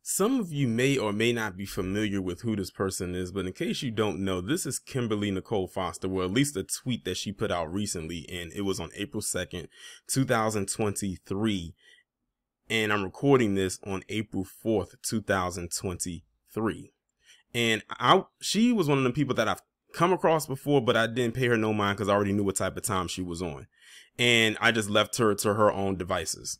Some of you may or may not be familiar with who this person is, but in case you don't know, this is Kimberly Nicole Foster, or at least a tweet that she put out recently, and it was on April 2nd, 2023, and I'm recording this on April 4th, 2023. And she was one of the people that I've come across before, but I didn't pay her no mind because I already knew what type of time she was on, and I just left her to her own devices.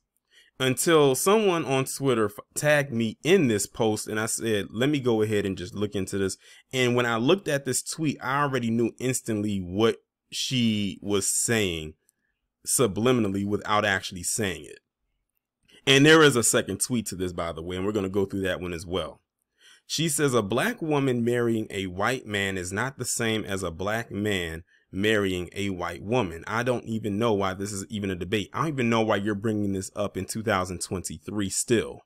Until someone on Twitter tagged me in this post, and I said, let me go ahead and just look into this. And when I looked at this tweet, I already knew instantly what she was saying subliminally without actually saying it. And there is a second tweet to this, by the way, and we're going to go through that one as well. She says, a black woman marrying a white man is not the same as a black man marrying a white woman. I don't even know why this is even a debate. I don't even know why you're bringing this up in 2023 still.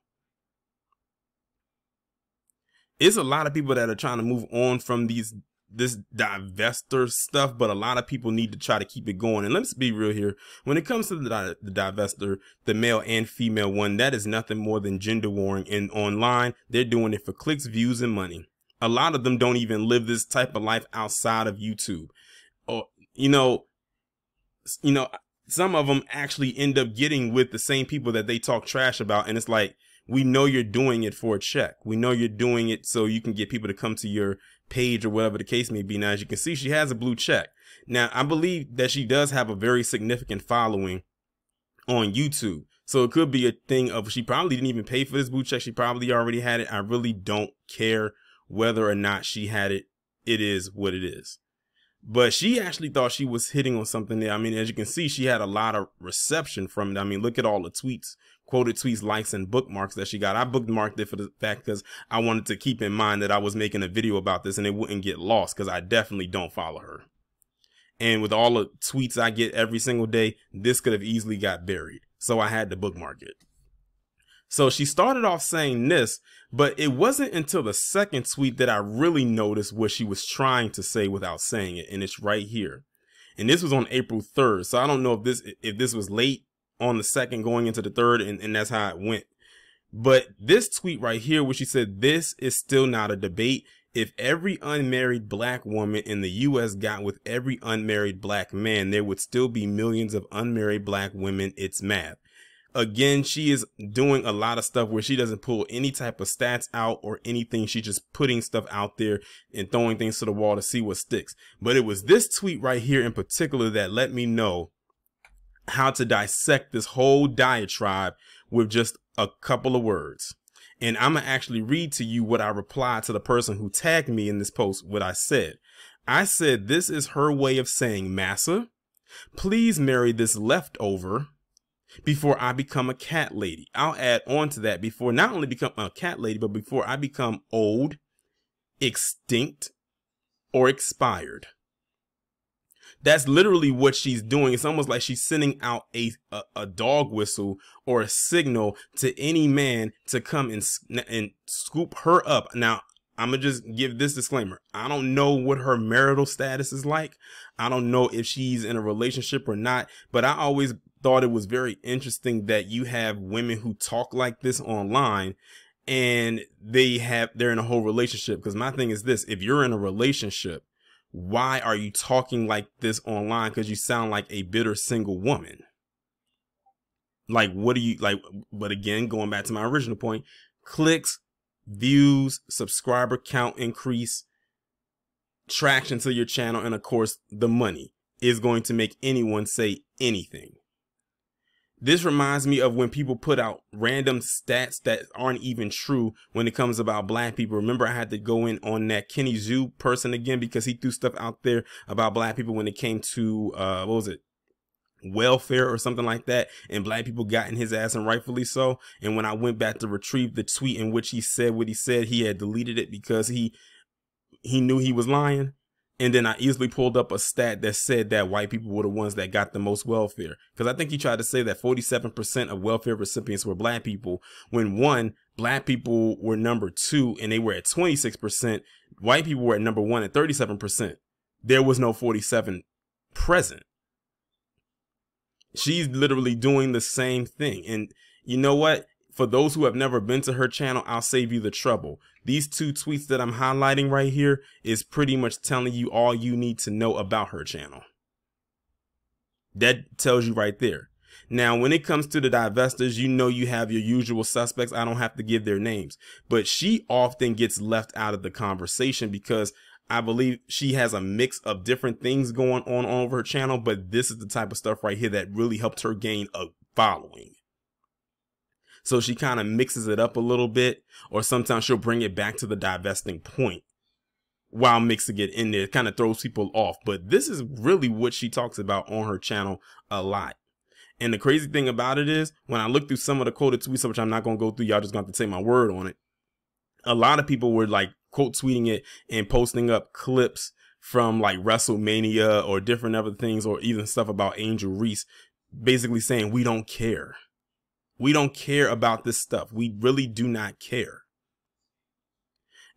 It's a lot of people that are trying to move on from this divestor stuff, but a lot of people need to try to keep it going. And let's be real here. When it comes to the divestor, the male and female one, that is nothing more than gender warring. And online, they're doing it for clicks, views, and money. A lot of them don't even live this type of life outside of YouTube. Or, you know, some of them actually end up getting with the same people that they talk trash about. And it's like, we know you're doing it for a check. We know you're doing it so you can get people to come to your page or whatever the case may be. Now, as you can see, she has a blue check. Now, I believe that she does have a very significant following on YouTube. So it could be a thing of she probably didn't even pay for this blue check. She probably already had it. I really don't care whether or not she had it. It is what it is. But she actually thought she was hitting on something there. I mean, as you can see, she had a lot of reception from it. I mean, look at all the tweets, quoted tweets, likes, and bookmarks that she got. I bookmarked it for the fact because I wanted to keep in mind that I was making a video about this and it wouldn't get lost because I definitely don't follow her. And with all the tweets I get every single day, this could have easily got buried. So I had to bookmark it. So she started off saying this, but it wasn't until the second tweet that I really noticed what she was trying to say without saying it. And it's right here. And this was on April 3rd. So I don't know if this was late on the 2nd going into the 3rd, and that's how it went. But this tweet right here, where she said, this is still not a debate. If every unmarried black woman in the U.S. got with every unmarried black man, there would still be millions of unmarried black women. It's math. Again, she is doing a lot of stuff where she doesn't pull any type of stats out or anything. She's just putting stuff out there and throwing things to the wall to see what sticks. But it was this tweet right here in particular that let me know how to dissect this whole diatribe with just a couple of words. And I'm going to actually read to you what I replied to the person who tagged me in this post, what I said. I said, this is her way of saying, massa, please marry this leftover before I become a cat lady. I'll add on to that, before not only become a cat lady, but before I become old, extinct, or expired. That's literally what she's doing. It's almost like she's sending out a dog whistle or a signal to any man to come and scoop her up. Now, I'm going to just give this disclaimer. I don't know what her marital status is like. I don't know if she's in a relationship or not, but I always thought it was very interesting that you have women who talk like this online and they're in a whole relationship. Because my thing is this, if you're in a relationship, why are you talking like this online? Because you sound like a bitter single woman. Like, what do you like? But again, going back to my original point, clicks, views, subscriber count increase, traction to your channel, and of course, the money is going to make anyone say anything. This reminds me of when people put out random stats that aren't even true when it comes about black people. Remember, I had to go in on that Kenny Zoo person again because he threw stuff out there about black people when it came to, what was it? Welfare or something like that. And black people got in his ass, and rightfully so. And when I went back to retrieve the tweet in which he said what he said, he had deleted it because he knew he was lying. And then I easily pulled up a stat that said that white people were the ones that got the most welfare. Because I think he tried to say that 47% of welfare recipients were black people. When black people were number 2 and they were at 26%. White people were at number 1 at 37%. There was no 47 present. She's literally doing the same thing. And you know what? for those who have never been to her channel, I'll save you the trouble. These 2 tweets that I'm highlighting right here is pretty much telling you all you need to know about her channel. That tells you right there. Now, when it comes to the divestors, you know you have your usual suspects. I don't have to give their names, but she often gets left out of the conversation because I believe she has a mix of different things going on over her channel, but this is the type of stuff right here that really helped her gain a following. So she kind of mixes it up a little bit, or sometimes she'll bring it back to the divesting point while mixing it in there. It kind of throws people off, but this is really what she talks about on her channel a lot. And the crazy thing about it is, when I look through some of the quoted tweets, which I'm not going to go through, y'all just going to have to take my word on it. A lot of people were like quote tweeting it and posting up clips from like WrestleMania or different other things, or even stuff about Angel Reese, basically saying, we don't care. We don't care about this stuff. We really do not care.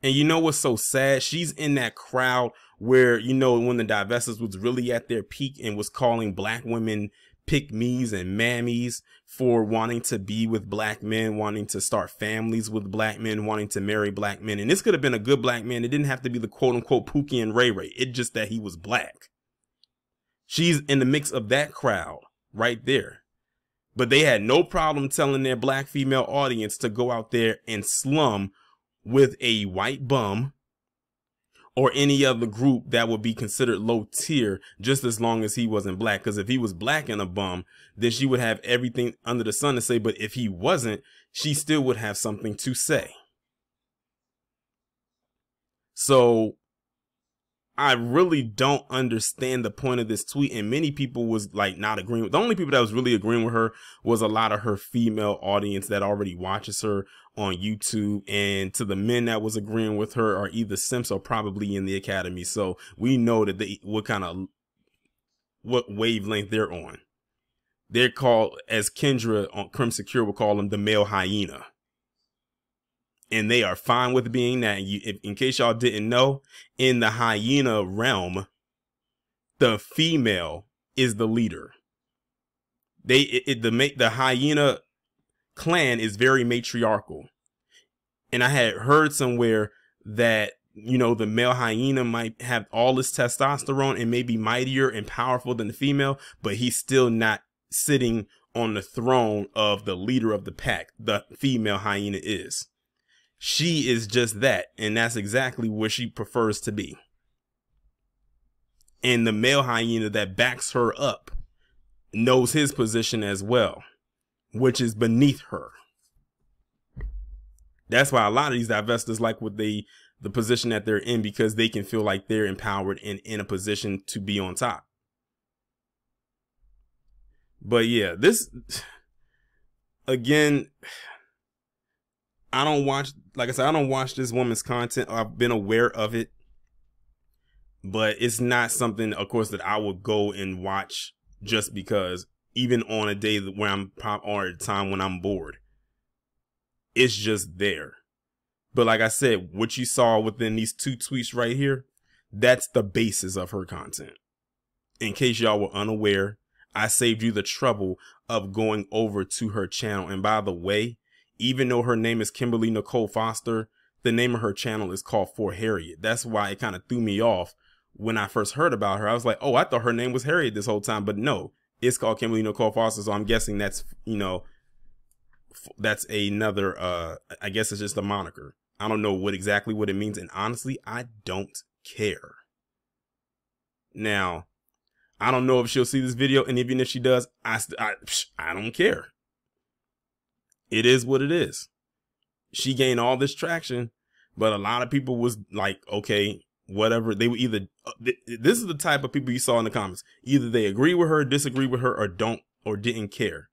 And you know what's so sad? She's in that crowd where, you know, when the divestors was really at their peak and was calling black women pick-me's and mammies for wanting to be with black men, wanting to start families with black men, wanting to marry black men. And this could have been a good black man. It didn't have to be the quote-unquote Pookie and Ray Ray. It's just that he was black. She's in the mix of that crowd right there. But they had no problem telling their black female audience to go out there and slum with a white bum or any other group that would be considered low tier, just as long as he wasn't black. Because if he was black and a bum, then she would have everything under the sun to say. But if he wasn't, she still would have something to say. So I really don't understand the point of this tweet. And many people was like not agreeing with. The only people that was really agreeing with her was a lot of her female audience that already watches her on YouTube. And to the men that was agreeing with her are either simps or probably in the academy. So we know that they what wavelength they're on. They're called, as Kendra on Crim Secure will call them, the male hyena. And they are fine with being that. In case y'all didn't know, in the hyena realm, the female is the leader. The hyena clan is very matriarchal. And I had heard somewhere that, you know, the male hyena might have all this testosterone and may be mightier and powerful than the female, but he's still not sitting on the throne of the leader of the pack. The female hyena is. She is just that, and that's exactly where she prefers to be. And the male hyena that backs her up knows his position as well, which is beneath her. That's why a lot of these divestors like what the position that they're in, because they can feel like they're empowered and in a position to be on top. But yeah, this, again, I don't watch, like I said, I don't watch this woman's content. I've been aware of it, but it's not something, of course, that I would go and watch just because, even on a day where I'm or at a time when I'm bored. It's just there. But like I said, what you saw within these 2 tweets right here, that's the basis of her content. In case y'all were unaware, I saved you the trouble of going over to her channel. And by the way, even though her name is Kimberly Nicole Foster, the name of her channel is called For Harriet. That's why it kind of threw me off when I first heard about her. I was like, oh, I thought her name was Harriet this whole time. But no, it's called Kimberly Nicole Foster. So I'm guessing that's, you know, that's another, I guess it's just a moniker. I don't know exactly what it means. And honestly, I don't care. Now, I don't know if she'll see this video. And even if she does, I don't care. It is what it is. She gained all this traction, but a lot of people was like, okay, whatever. They were either, this is the type of people you saw in the comments. Either they agree with her, disagree with her, or didn't care.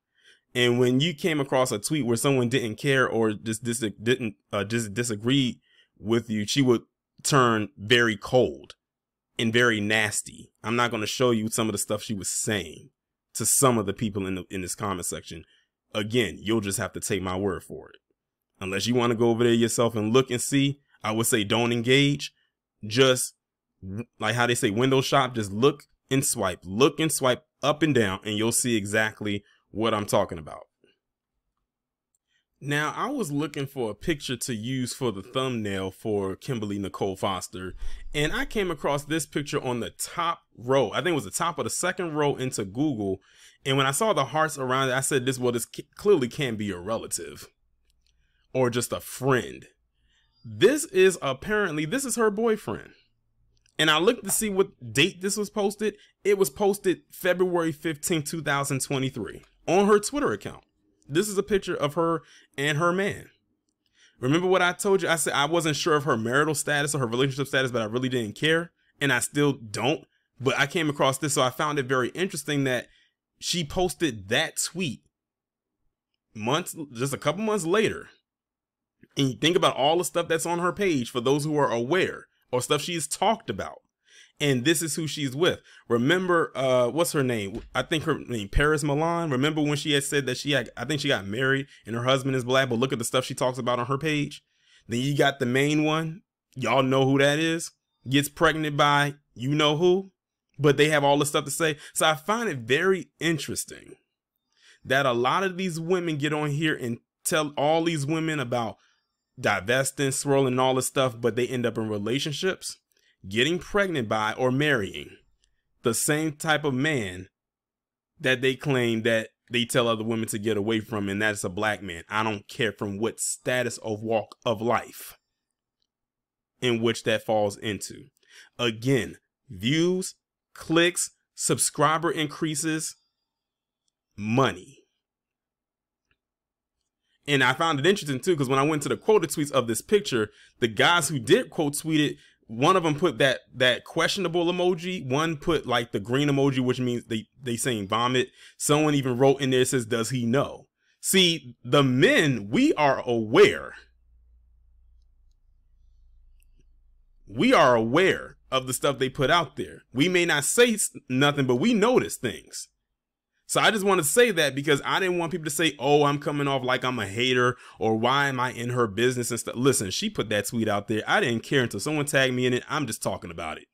And when you came across a tweet where someone didn't care or just disagree with you, she would turn very cold and very nasty. I'm not going to show you some of the stuff she was saying to some of the people in this comment section. Again, you'll just have to take my word for it. Unless you want to go over there yourself and look and see, I would say don't engage. Just like how they say window shop, just look and swipe up and down, and you'll see exactly what I'm talking about. Now, I was looking for a picture to use for the thumbnail for Kimberly Nicole Foster, and I came across this picture on the top row. I think it was the top of the second row into Google. And when I saw the hearts around it, I said, this clearly can't be a relative or just a friend. This is her boyfriend. And I looked to see what date this was posted. It was posted February 15, 2023 on her Twitter account. This is a picture of her and her man. Remember what I told you? I said I wasn't sure of her marital status or her relationship status, but I really didn't care. And I still don't. But I came across this, so I found it very interesting that she posted that tweet just a couple months later. And you think about all the stuff that's on her page for those who are aware, or stuff she's talked about. And this is who she's with. Remember, what's her name? I think her name, Paris Milan. Remember when she had said that I think she got married and her husband is black, but look at the stuff she talks about on her page. Then you got the main one. Y'all know who that is. Gets pregnant by you know who, but they have all this stuff to say. So I find it very interesting that a lot of these women get on here and tell all these women about divesting, swirling, all this stuff, but they end up in relationships, getting pregnant by or marrying the same type of man that they claim that they tell other women to get away from, and that's a black man. I don't care from what status or walk of life in which that falls into. Again, views, clicks, subscriber increases, money. And I found it interesting too, because when I went to the quoted tweets of this picture, the guys who did quote tweet it, one of them put that questionable emoji. One put like the green emoji, which means they saying vomit. Someone even wrote in there, says, does he know? See, the men, we are aware. We are aware of the stuff they put out there. We may not say nothing, but we notice things. So I just want to say that because I didn't want people to say, oh, I'm coming off like I'm a hater, or why am I in her business and stuff. Listen, she put that tweet out there. I didn't care until someone tagged me in it. I'm just talking about it.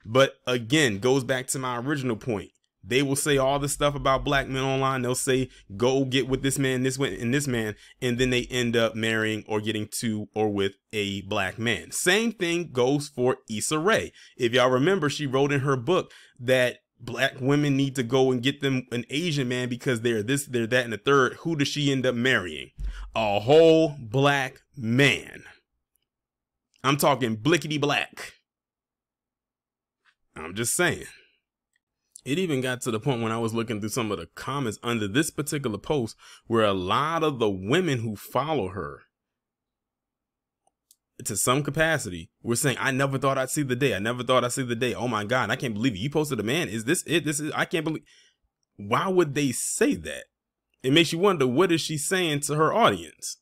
But again, goes back to my original point. They will say all this stuff about black men online. They'll say, go get with this man, and this man. And then they end up marrying or getting to or with a black man. Same thing goes for Issa Rae. If y'all remember, she wrote in her book that black women need to go and get them an Asian man because they're this, they're that, and the third. Who does she end up marrying? A whole black man. I'm talking blickety black. I'm just saying. It even got to the point when I was looking through some of the comments under this particular post where a lot of the women who follow her to some capacity were saying, I never thought I'd see the day. I never thought I'd see the day. Oh my God, I can't believe it. You posted a man. Is this it? I can't believe. Why would they say that? It makes you wonder, what is she saying to her audience?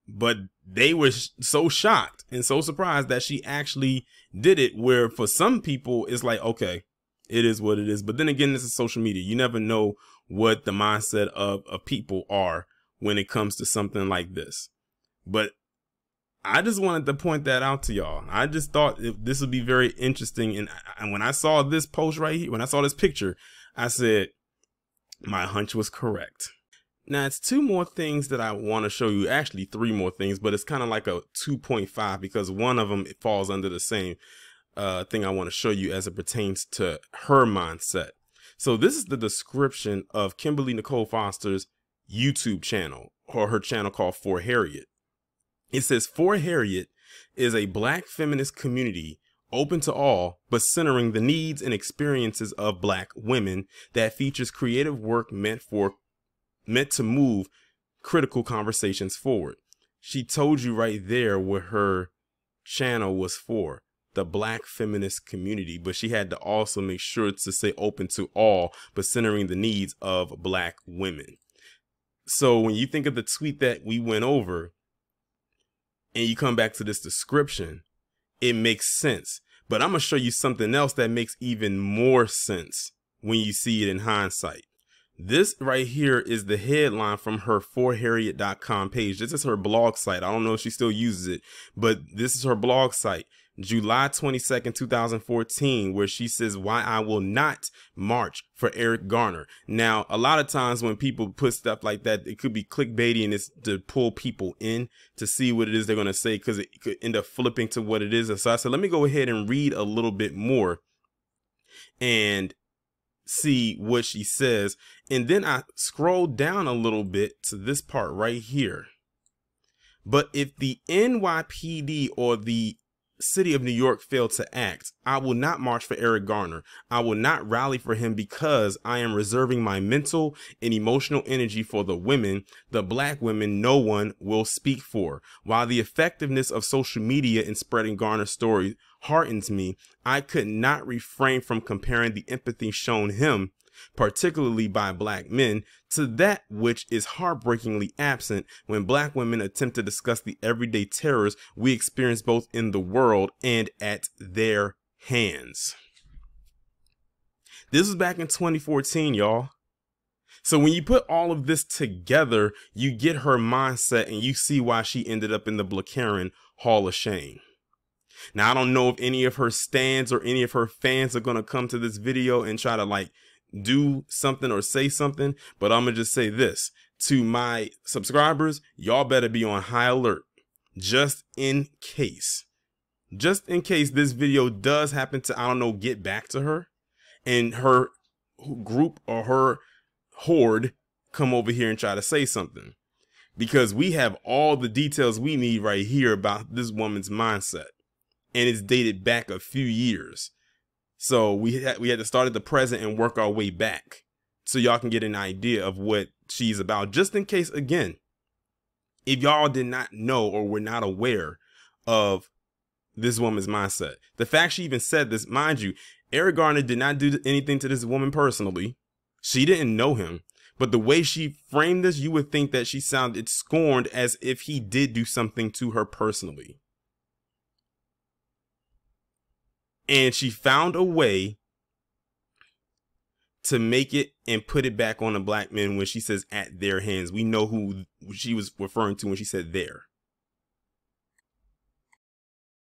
But they were so shocked and so surprised that she actually did it, where for some people it's like, okay, it is what it is. But then again, this is social media. You never know what the mindset of people are when it comes to something like this. But I just wanted to point that out to y'all. I just thought this would be very interesting. And when I saw this post right here, when I saw this picture, I said, my hunch was correct. Now, it's two more things that I want to show you. Actually, three more things, but it's kind of like a 2.5 because one of them, it falls under the same thing I want to show you as it pertains to her mindset. So this is the description of Kimberly Nicole Foster's YouTube channel, or her channel called For Harriet. It says, For Harriet is a black feminist community open to all, but centering the needs and experiences of black women that features creative work meant to move critical conversations forward. She told you right there what her channel was for, the black feminist community, but she had to also make sure to say open to all, but centering the needs of black women. So when you think of the tweet that we went over, and you come back to this description, it makes sense. But I'm going to show you something else that makes even more sense when you see it in hindsight. This right here is the headline from her forharriet.com page. This is her blog site. I don't know if she still uses it, but this is her blog site. July 22nd, 2014, where she says why I will not march for Eric Garner. Now, a lot of times when people put stuff like that, it could be clickbaity and it's to pull people in to see what it is they're going to say, because it could end up flipping to what it is. And so I said, let me go ahead and read a little bit more and see what she says. And then I scrolled down a little bit to this part right here. But if the NYPD or the City of New York failed to act, I will not march for Eric Garner. I will not rally for him because I am reserving my mental and emotional energy for the women, the black women no one will speak for. While the effectiveness of social media in spreading Garner's story heartens me, I could not refrain from comparing the empathy shown him, particularly by black men, to that which is heartbreakingly absent when black women attempt to discuss the everyday terrors we experience both in the world and at their hands. This was back in 2014, y'all. So when you put all of this together, you get her mindset and you see why she ended up in the Blakaren Hall of Shame. Now, I don't know if any of her stans or any of her fans are going to come to this video and try to like do something or say something, but I'm gonna just say this to my subscribers: y'all better be on high alert just in case this video does happen to, I don't know, get back to her and her group or her horde come over here and try to say something, because we have all the details we need right here about this woman's mindset, and it's dated back a few years. So we had to start at the present and work our way back so y'all can get an idea of what she's about. Just in case, again, if y'all did not know or were not aware of this woman's mindset. The fact she even said this, mind you, Eric Garner did not do anything to this woman personally. She didn't know him. But the way she framed this, you would think that she sounded scorned as if he did do something to her personally. And she found a way to make it and put it back on the black men when she says at their hands. We know who she was referring to when she said there.